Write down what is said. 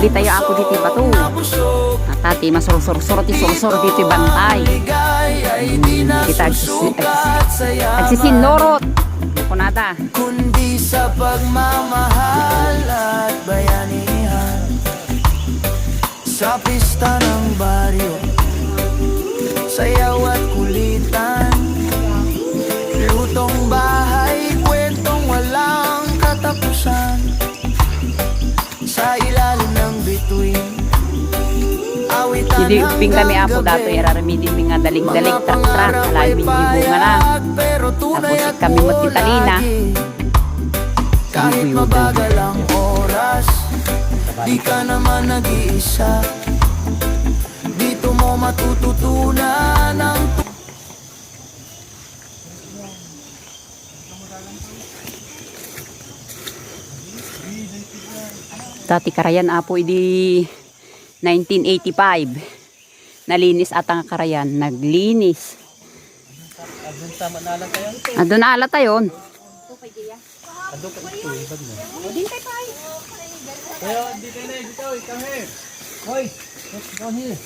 Uli tayo ako dito bato. At ati masurusur-sur ti sursur dito bantay. Kita agsisinnorot. Kunada. Kundi sa pagmamahal at bayanihan. Sa pista ng baryo, sayaw at kulitan. Lutong bahay, kwentong walang katapusan. Sa ilalim ng bituin, awitan Hindi uping kami apo dato iraramidin mi nga dalig-dalig trak-trak alay mi bunga na. Tapos kami magtitalina. Kahit mabagal ang oras, di ka naman nag-iisa. Dito mo matututunan ang Dati karayan apo idi 1985. Nalinis atang karayan, naglinis. Adun na ala tayon. Hoy, let's go here.